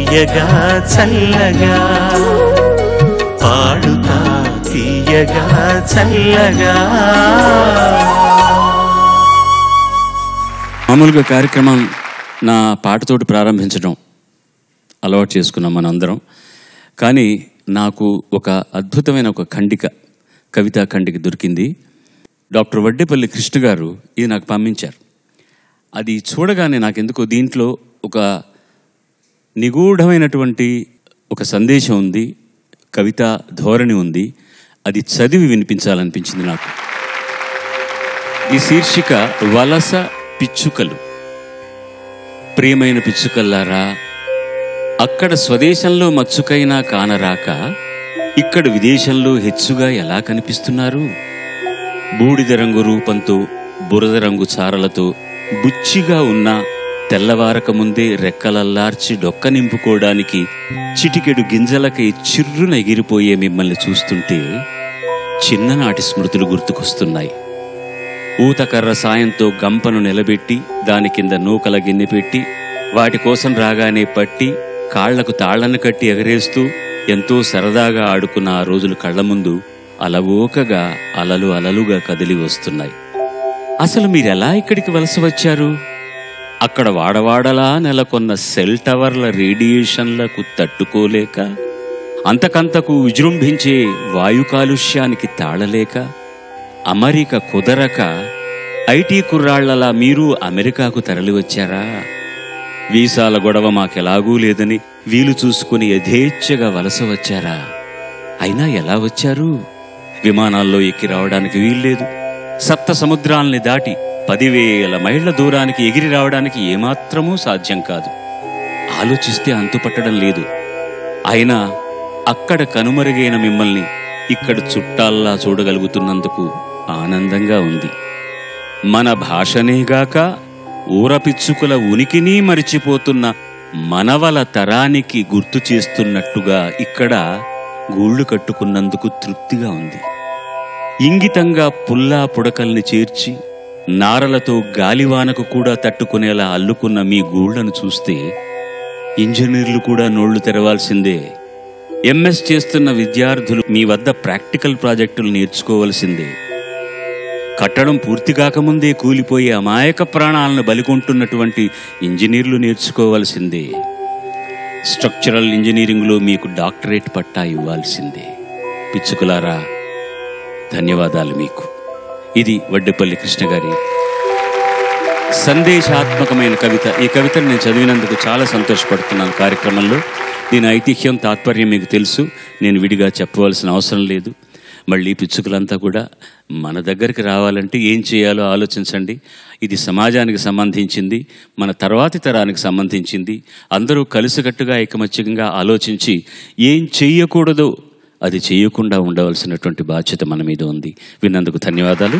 తీయగా చల్లగా పాడుతా తీయగా చల్లగా. మామూలుగా కార్యక్రమం నా పాటతోటి ప్రారంభించడం అలవాటు చేసుకున్నాం మనందరం. కానీ నాకు ఒక అద్భుతమైన ఒక ఖండిక, కవితా ఖండిక దొరికింది. డాక్టర్ వడ్డేపల్లి కృష్ణ గారు ఇది నాకు పంపించారు. అది చూడగానే నాకెందుకో దీంట్లో ఒక నిగూఢమైనటువంటి ఒక సందేశం ఉంది, కవితా ధోరణి ఉంది. అది చదివి వినిపించాలనిపించింది నాకు. ఈ శీర్షిక వలస పిచ్చుకలు. ప్రియమైన పిచ్చుకల్లారా, అక్కడ స్వదేశంలో మచ్చుకైనా కానరాక ఇక్కడ విదేశంలో హెచ్చుగా ఎలా కనిపిస్తున్నారు? బూడిద రంగు రూపంతో బురద రంగు చారలతో బుచ్చిగా ఉన్న తెల్లవారక ముందే రెక్కలల్లార్చి డొక్క నింపుకోవడానికి చిటికెడు గింజలకై చిర్రున ఎగిరిపోయే మిమ్మల్ని చూస్తుంటే చిన్ననాటి స్మృతులు గుర్తుకొస్తున్నాయి. ఊతకర్ర సాయంతో గంపను నిలబెట్టి దాని కింద నూకల గిన్నె పెట్టి వాటి కోసం రాగానే పట్టి కాళ్లకు తాళ్లను కట్టి ఎగరేస్తూ ఎంతో సరదాగా ఆడుకున్న ఆ రోజులు కళ్ల ముందు అలవోకగా అలలు అలలుగా కదిలి వస్తున్నాయి. అసలు మీరెలా ఇక్కడికి వలస వచ్చారు? అక్కడ వాడవాడలా నెలకొన్న సెల్ టవర్ల రేడియేషన్లకు తట్టుకోలేక, అంతకంతకు విజృంభించే వాయు కాలుష్యానికి తాళలేక, అమెరిక కుదరక ఐటీ కుర్రాళ్లలా మీరు అమెరికాకు తరలివచ్చారా? వీసాల గొడవ మాకెలాగూ లేదని వీలు చూసుకుని యథేచ్ఛగా వలస వచ్చారా? అయినా ఎలా వచ్చారు? విమానాల్లో ఎక్కి రావడానికి వీల్లేదు. సప్త సముద్రాల్ని దాటి 10,000 మైళ్ల దూరానికి ఎగిరి రావడానికి ఏమాత్రమూ సాధ్యం కాదు. ఆలోచిస్తే అంతుపట్టడం లేదు. అయినా అక్కడ కనుమరుగైన మిమ్మల్ని ఇక్కడ చుట్టాల్లా చూడగలుగుతున్నందుకు ఆనందంగా ఉంది. మన భాషనేగాక ఊరపిచ్చుకుల ఉనికిని మరిచిపోతున్న మనవల తరానికి గుర్తు చేస్తున్నట్టుగా ఇక్కడ గూళ్లు కట్టుకున్నందుకు తృప్తిగా ఉంది. ఇంగితంగా పుల్లా పుడకల్ని చేర్చి నారలతో గాలివానకు కూడా తట్టుకునేలా అల్లుకున్న మీ గూళ్లను చూస్తే ఇంజనీర్లు కూడా నోళ్లు తెరవాల్సిందే. ఎంఎస్ చేస్తున్న విద్యార్థులు మీ వద్ద ప్రాక్టికల్ ప్రాజెక్టులు నేర్చుకోవలసిందే. కట్టడం పూర్తి కాకముందే కూలిపోయే అమాయక ప్రాణాలను బలికొంటున్నటువంటి ఇంజనీర్లు నేర్చుకోవాల్సిందే. స్ట్రక్చరల్ ఇంజనీరింగ్లో మీకు డాక్టరేట్ పట్టా ఇవ్వాల్సిందే. పిచ్చుకులారా, ధన్యవాదాలు మీకు. ఇది వడ్డేపల్లి కృష్ణ గారి సందేశాత్మకమైన కవిత. ఈ కవితను నేను చదివినందుకు చాలా సంతోషపడుతున్నాను. కార్యక్రమంలో దీని ఐతిహ్యం, తాత్పర్యం మీకు తెలుసు, నేను విడిగా చెప్పవలసిన అవసరం లేదు. మళ్ళీ పిచ్చుకలంతా కూడా మన దగ్గరికి రావాలంటే ఏం చేయాలో ఆలోచించండి. ఇది సమాజానికి సంబంధించింది, మన తర్వాతి తరానికి సంబంధించింది. అందరూ కలిసికట్టుగా ఐకమత్యంగా ఆలోచించి ఏం చెయ్యకూడదో అది చేయకుండా ఉండవలసినటువంటి బాధ్యత మన మీద ఉంది. విన్నందుకు ధన్యవాదాలు.